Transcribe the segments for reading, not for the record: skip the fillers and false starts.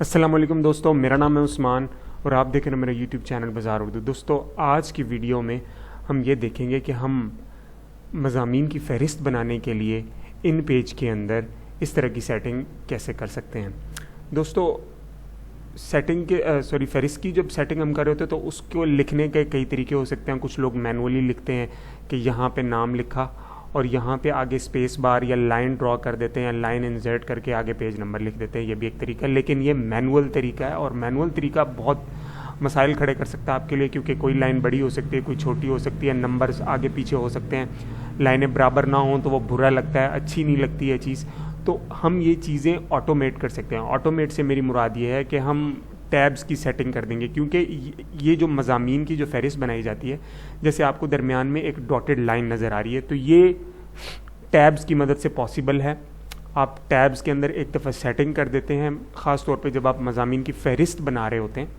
अस्सलाम वालेकुम दोस्तों, मेरा नाम है उस्मान और आप देख रहे हैं मेरा यूट्यूब चैनल बाज़ार उर्दू। दोस्तों, आज की वीडियो में हम ये देखेंगे कि हम मज़ामीन की फ़हरिस्त बनाने के लिए इन पेज के अंदर इस तरह की सेटिंग कैसे कर सकते हैं। दोस्तों, फ़हरिस्त की जब सेटिंग हम कर रहे होते हैं तो उसको लिखने के कई तरीके हो सकते हैं। कुछ लोग मैनुअली लिखते हैं कि यहाँ पे नाम लिखा और यहाँ पे आगे स्पेस बार या लाइन ड्रॉ कर देते हैं, लाइन इंसर्ट करके आगे पेज नंबर लिख देते हैं। ये भी एक तरीका है, लेकिन ये मैनुअल तरीका है और मैनुअल तरीका बहुत मसाइल खड़े कर सकता है आपके लिए, क्योंकि कोई लाइन बड़ी हो सकती है, कोई छोटी हो सकती है, नंबर्स आगे पीछे हो सकते हैं, लाइनें बराबर ना हों तो वो बुरा लगता है, अच्छी नहीं लगती है चीज़। तो हम ये चीज़ें ऑटोमेट कर सकते हैं। ऑटोमेट से मेरी मुराद ये है कि हम टैब्स की सेटिंग कर देंगे, क्योंकि ये जो मज़ामीन की जो फ़हरिस्त बनाई जाती है, जैसे आपको दरमियान में एक डॉटेड लाइन नज़र आ रही है, तो ये टैब्स की मदद से पॉसिबल है। आप टैब्स के अंदर एक दफ़ा सेटिंग कर देते हैं, ख़ास तौर पे जब आप मज़ामीन की फ़हरिस्त बना रहे होते हैं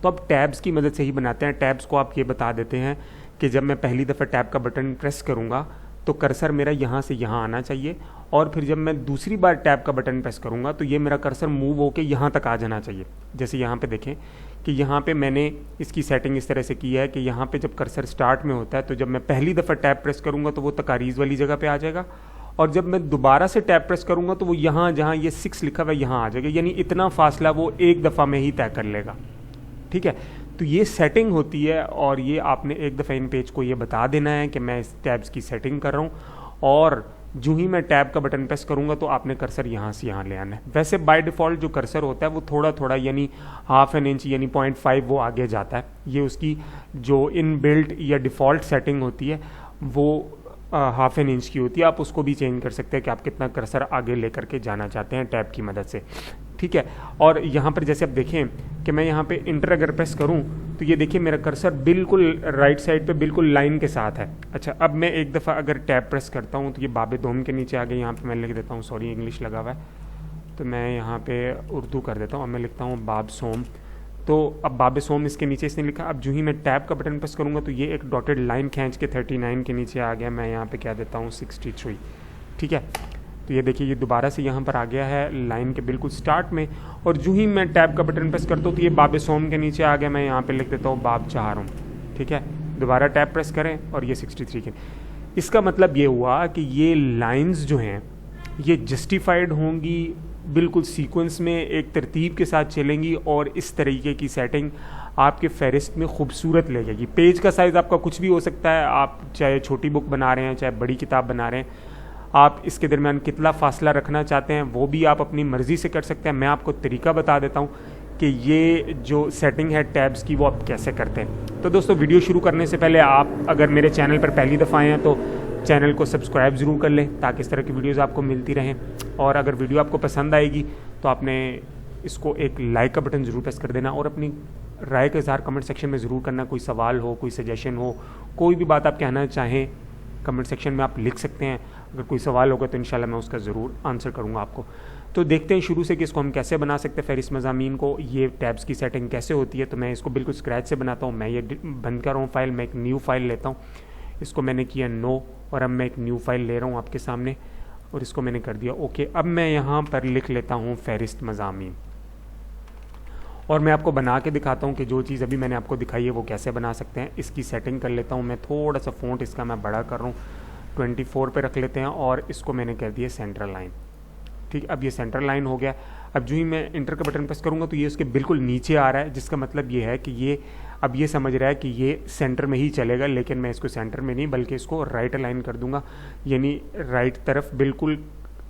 तो आप टैब्स की मदद से ही बनाते हैं। टैब्स को आप ये बता देते हैं कि जब मैं पहली दफ़ा टैब का बटन प्रेस करूँगा तो कर्सर मेरा यहाँ से यहाँ आना चाहिए, और फिर जब मैं दूसरी बार टैब का बटन प्रेस करूँगा तो ये मेरा कर्सर मूव होकर यहाँ तक आ जाना चाहिए। जैसे यहाँ पे देखें कि यहाँ पे मैंने इसकी सेटिंग इस तरह से की है कि यहाँ पे जब कर्सर स्टार्ट में होता है तो जब मैं पहली दफ़ा टैब प्रेस करूँगा तो वो तकारीज़ वाली जगह पे आ जाएगा, और जब मैं दोबारा से टैब प्रेस करूँगा तो वो यहाँ जहाँ ये 6 लिखा हुआ है यहाँ आ जाएगा। यानी इतना फासला वो एक दफ़ा में ही तय कर लेगा। ठीक है, तो ये सेटिंग होती है और ये आपने एक दफ़ा इन पेज को ये बता देना है कि मैं इस टैब्स की सेटिंग कर रहा हूँ, और जो ही मैं टैब का बटन प्रेस करूँगा तो आपने कर्सर यहाँ से यहाँ ले आना है। वैसे बाय डिफ़ॉल्ट जो कर्सर होता है वो थोड़ा थोड़ा यानी ½ इंच यानी 0.5 वो आगे जाता है। ये उसकी जो इन बिल्ट या डिफ़ॉल्ट सेटिंग होती है वो ½ इंच की होती है। आप उसको भी चेंज कर सकते हैं कि आप कितना कर्सर आगे लेकर के जाना चाहते हैं टैब की मदद से। ठीक है, और यहाँ पर जैसे आप देखें कि मैं यहाँ पे इंटर अगर प्रेस करूँ तो ये देखिए मेरा कर्सर बिल्कुल राइट साइड पे बिल्कुल लाइन के साथ है। अच्छा, अब मैं एक दफ़ा अगर टैब प्रेस करता हूँ तो ये बाब दोम के नीचे आगे यहाँ पे मैं लिख देता हूँ, सॉरी इंग्लिश लगा हुआ है तो मैं यहाँ पे उर्दू कर देता हूँ। अब मैं लिखता हूँ बाब सोम, तो अब बाब सोम इसके नीचे इसने लिखा। अब जो ही मैं टैब का बटन प्रेस करूँगा तो ये एक डॉटेड लाइन खींच के 39 के नीचे आ गया। मैं यहाँ पे क्या देता हूँ 63। ठीक है, तो ये देखिए ये दोबारा से यहाँ पर आ गया है लाइन के बिल्कुल स्टार्ट में, और जो ही मैं टैब का बटन प्रेस करता हूँ तो ये बाब सोम के नीचे आ गया। मैं यहाँ पे लिख देता हूँ बाब चहारों। ठीक है, दोबारा टैब प्रेस करें और ये 63 के। इसका मतलब ये हुआ कि ये लाइंस जो हैं ये जस्टिफाइड होंगी, बिल्कुल सीक्वेंस में एक तरतीब के साथ चलेंगी, और इस तरीके की सेटिंग आपके फ़हरिस्त में खूबसूरत लगेगी। पेज का साइज़ आपका कुछ भी हो सकता है, आप चाहे छोटी बुक बना रहे हैं चाहे बड़ी किताब बना रहे हैं, आप इसके दरमियान कितना फ़ासला रखना चाहते हैं वो भी आप अपनी मर्ज़ी से कर सकते हैं। मैं आपको तरीका बता देता हूँ कि ये जो सेटिंग है टैब्स की वो आप कैसे करते हैं। तो दोस्तों, वीडियो शुरू करने से पहले आप अगर मेरे चैनल पर पहली दफ़ा आए हैं तो चैनल को सब्सक्राइब ज़रूर कर लें ताकि इस तरह की वीडियोज़ आपको मिलती रहें, और अगर वीडियो आपको पसंद आएगी तो आपने इसको एक लाइक का बटन ज़रूर प्रेस कर देना, और अपनी राय का इज़हार कमेंट सेक्शन में ज़रूर करना। कोई सवाल हो, कोई सजेशन हो, कोई भी बात आप कहना चाहें कमेंट सेक्शन में आप लिख सकते हैं। अगर कोई सवाल होगा तो इंशाल्लाह मैं उसका ज़रूर आंसर करूँगा आपको। तो देखते हैं शुरू से कि इसको हम कैसे बना सकते हैं फ़हरिस्त मज़ामीन को, ये टैब्स की सेटिंग कैसे होती है। तो मैं इसको बिल्कुल स्क्रैच से बनाता हूँ। मैं ये बंद कर रहा हूँ फाइल, मैं एक न्यू फाइल लेता हूँ, इसको मैंने किया नो, और अब मैं एक न्यू फाइल ले रहा हूँ आपके सामने और इसको मैंने कर दिया ओके। अब मैं यहाँ पर लिख लेता हूँ फ़हरिस्त मज़ामीन, और मैं आपको बना के दिखाता हूँ कि जो चीज़ अभी मैंने आपको दिखाई है वो कैसे बना सकते हैं। इसकी सेटिंग कर लेता हूँ मैं, थोड़ा सा फ़ॉन्ट इसका मैं बड़ा कर रहा हूँ, 24 पे रख लेते हैं, और इसको मैंने कर दिया सेंट्रल लाइन। ठीक, अब ये सेंट्रल लाइन हो गया। अब जो ही मैं इंटर का बटन प्रेस करूँगा तो ये उसके बिल्कुल नीचे आ रहा है, जिसका मतलब ये है कि ये अब ये समझ रहा है कि ये सेंटर में ही चलेगा, लेकिन मैं इसको सेंटर में नहीं बल्कि इसको राइट अलाइन कर दूंगा, यानी राइट तरफ बिल्कुल,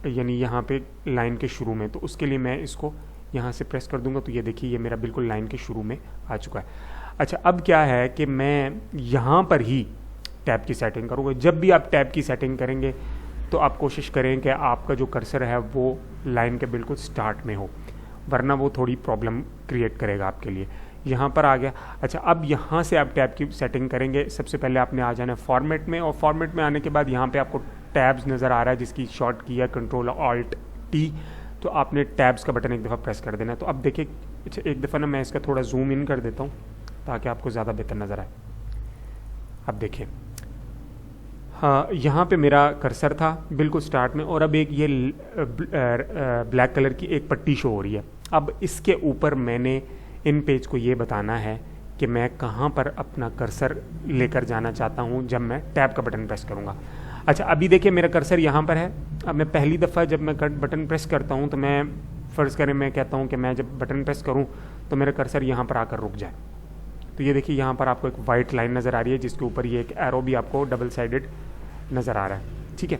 यानी यहाँ पे लाइन के शुरू में। तो उसके लिए मैं इसको यहाँ से प्रेस कर दूंगा तो ये देखिए ये मेरा बिल्कुल लाइन के शुरू में आ चुका है। अच्छा, अब क्या है कि मैं यहाँ पर ही टैब की सेटिंग करूँगा। जब भी आप टैब की सेटिंग करेंगे तो आप कोशिश करें कि आपका जो कर्सर है वो लाइन के बिल्कुल स्टार्ट में हो, वरना वो थोड़ी प्रॉब्लम क्रिएट करेगा आपके लिए। यहाँ पर आ गया। अच्छा, अब यहाँ से आप टैब की सेटिंग करेंगे। सबसे पहले आपने आ जाना है फॉर्मेट में, और फॉर्मेट में आने के बाद यहाँ पे आपको टैब्स नज़र आ रहा है जिसकी शॉर्ट की है Ctrl+Alt+T, तो आपने टैब्स का बटन एक दफ़ा प्रेस कर देना है। तो अब देखिए, अच्छा एक दफ़ा ना मैं इसका थोड़ा जूम इन कर देता हूँ ताकि आपको ज़्यादा बेहतर नज़र आए। अब देखिए हाँ, यहाँ पे मेरा कर्सर था बिल्कुल स्टार्ट में, और अब एक ये ब्लैक कलर की एक पट्टी शो हो रही है। अब इसके ऊपर मैंने इन पेज को ये बताना है कि मैं कहाँ पर अपना कर्सर लेकर जाना चाहता हूँ जब मैं टैब का बटन प्रेस करूँगा। अच्छा, अभी देखिए मेरा कर्सर यहाँ पर है। अब मैं पहली दफ़ा जब मैं बटन प्रेस करता हूँ तो मैं फ़र्ज़ करें मैं कहता हूँ कि मैं जब बटन प्रेस करूँ तो मेरा कर्सर यहाँ पर आकर रुक जाए। तो ये देखिए यहाँ पर आपको एक वाइट लाइन नज़र आ रही है जिसके ऊपर ये एक एरो भी आपको डबल साइडेड नज़र आ रहा है। ठीक है,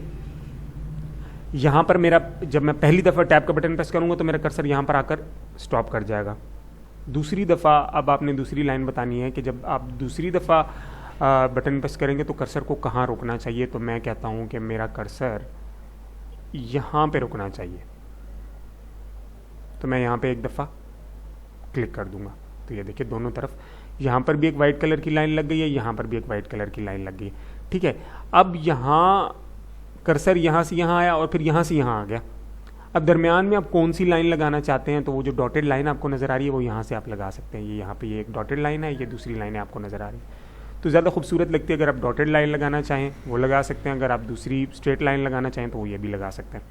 यहाँ पर मेरा जब मैं पहली दफ़ा टैब का बटन प्रेस करूँगा तो मेरा कर्सर यहाँ पर आकर स्टॉप कर जाएगा। दूसरी दफ़ा अब आपने दूसरी लाइन बतानी है कि जब आप दूसरी दफ़ा बटन प्रेस करेंगे तो कर्सर को कहाँ रुकना चाहिए। तो मैं कहता हूँ कि मेरा कर्सर यहाँ पे रुकना चाहिए। तो मैं यहाँ पे एक दफ़ा क्लिक कर दूंगा तो ये देखिए दोनों तरफ यहाँ पर भी एक वाइट कलर की लाइन लग गई है, यहाँ पर भी एक वाइट कलर की लाइन लग गई है। ठीक है, अब यहाँ कर्सर यहाँ से यहाँ आया और फिर यहाँ से यहाँ आ गया। अब दरमियान में आप कौन सी लाइन लगाना चाहते हैं तो वो जो डॉटेड लाइन आपको नज़र आ रही है वो यहाँ से आप लगा सकते हैं। ये यहाँ पे ये एक डॉटेड लाइन है, ये दूसरी लाइन है आपको नज़र आ रही है तो ज़्यादा खूबसूरत लगती है। अगर आप डॉटेड लाइन लगाना चाहें वो लगा सकते हैं, अगर आप दूसरी स्ट्रेट लाइन लगाना चाहें तो वो ये भी लगा सकते हैं।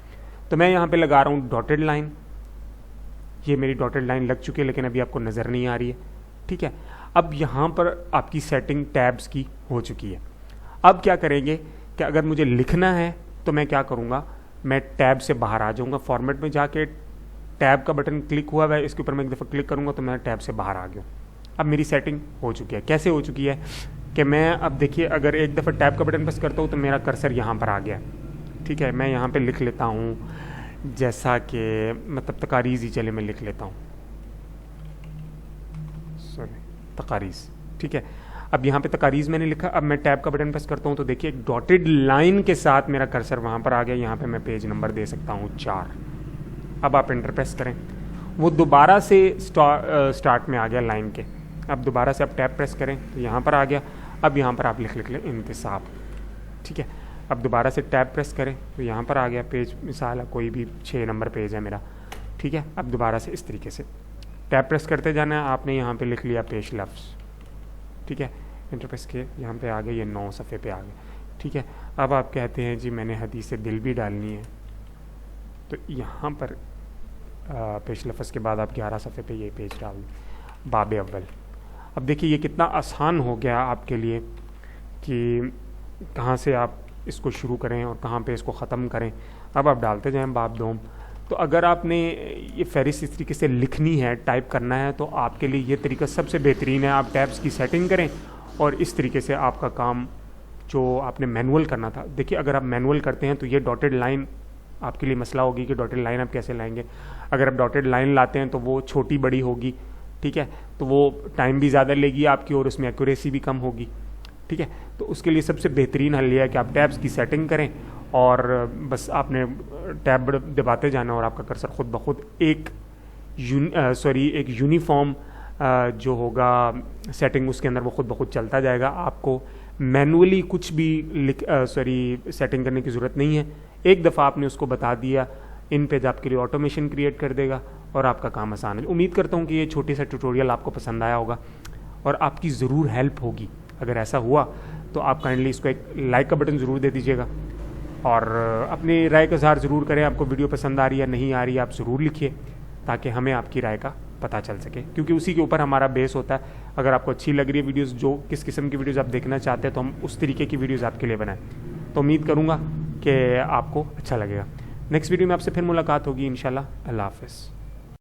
तो मैं यहाँ पर लगा रहा हूँ डॉटेड लाइन। ये मेरी डॉटेड लाइन लग चुकी है लेकिन अभी आपको नज़र नहीं आ रही है। ठीक है, अब यहाँ पर आपकी सेटिंग टैब्स की हो चुकी है। अब क्या करेंगे कि अगर मुझे लिखना है तो मैं क्या करूँगा, मैं टैब से बाहर आ जाऊँगा। फॉर्मेट में जाके टैब का बटन क्लिक हुआ है, इसके ऊपर मैं एक दफ़ा क्लिक करूँगा तो मैं टैब से बाहर आ गया। अब मेरी सेटिंग हो चुकी है। कैसे हो चुकी है कि मैं अब देखिए अगर एक दफ़ा टैब का बटन प्रेस करता हूँ तो मेरा कर्सर यहाँ पर आ गया। ठीक है, मैं यहाँ पर लिख लेता हूँ जैसा कि मतलब तकारीज़ ही चले मैं लिख लेता हूँ, सॉरी तकारीज़। ठीक है, अब यहाँ पे तकारीज़ मैंने लिखा। अब मैं टैब का बटन प्रेस करता हूँ तो देखिए एक डॉटेड लाइन के साथ मेरा कर्सर वहाँ पर आ गया। यहाँ पे मैं पेज नंबर दे सकता हूँ 4। अब आप एंटर प्रेस करें, वो दोबारा से स्टार्ट में आ गया लाइन के। अब दोबारा से आप टैब प्रेस करें तो यहाँ पर आ गया। अब यहाँ पर आप लिख लें इंतसाब। ठीक है, अब दोबारा से टैब प्रेस करें तो यहाँ पर आ गया पेज, मिसाल कोई भी 6 नंबर पेज है मेरा। ठीक है, अब दोबारा से इस तरीके से टैब प्रेस करते जाना है। आपने यहाँ पे लिख लिया पेश लफ्ज़। ठीक है, एंटर प्रेस के यहाँ पे आ गए, ये 9 सफ़े पे आ गए। ठीक है, अब आप कहते हैं जी मैंने हदीस दिल भी डालनी है तो यहाँ पर पेश लफ्ज़ के बाद आप 11 सफ़े पे ये पेज डाल दें, बाब अव्वल। अब देखिए ये कितना आसान हो गया आपके लिए कि कहाँ से आप इसको शुरू करें और कहाँ पे इसको ख़त्म करें। अब आप डालते जाएं बाब दोम। तो अगर आपने ये फहरिस्त इस तरीके से लिखनी है, टाइप करना है तो आपके लिए ये तरीका सबसे बेहतरीन है। आप टैब्स की सेटिंग करें और इस तरीके से आपका काम जो आपने मैनुअल करना था, देखिए अगर आप मैनुअल करते हैं तो ये डॉटेड लाइन आपके लिए मसला होगी कि डॉटेड लाइन आप कैसे लाएंगे। अगर आप डॉटेड लाइन लाते हैं तो वो छोटी बड़ी होगी। ठीक है, तो वो टाइम भी ज़्यादा लेगी आपकी और उसमें एक्यूरेसी भी कम होगी। ठीक है, तो उसके लिए सबसे बेहतरीन हल यह है कि आप टैब्स की सेटिंग करें और बस आपने टैब दबाते जाना और आपका कर्सर खुद ब खुद एक यूनिफॉर्म जो होगा सेटिंग उसके अंदर वो खुद ब खुद चलता जाएगा। आपको मैनुअली कुछ भी सेटिंग करने की ज़रूरत नहीं है। एक दफ़ा आपने उसको बता दिया, इन पेज आपके लिए ऑटोमेशन क्रिएट कर देगा और आपका काम आसान है। उम्मीद करता हूँ कि ये छोटे सा ट्यूटोरियल आपको पसंद आया होगा और आपकी ज़रूर हेल्प होगी। अगर ऐसा हुआ तो आप काइंडली इसको एक लाइक का बटन ज़रूर दे दीजिएगा और अपनी राय का इज़हार ज़रूर करें। आपको वीडियो पसंद आ रही है नहीं आ रही है आप ज़रूर लिखिए ताकि हमें आपकी राय का पता चल सके, क्योंकि उसी के ऊपर हमारा बेस होता है। अगर आपको अच्छी लग रही है वीडियोस, जो किस किस्म की वीडियोस आप देखना चाहते हैं तो हम उस तरीके की वीडियोस आपके लिए बनाएं। तो उम्मीद करूँगा कि आपको अच्छा लगेगा। नेक्स्ट वीडियो में आपसे फिर मुलाकात होगी इंशाल्लाह। अल्लाह हाफ़िज़।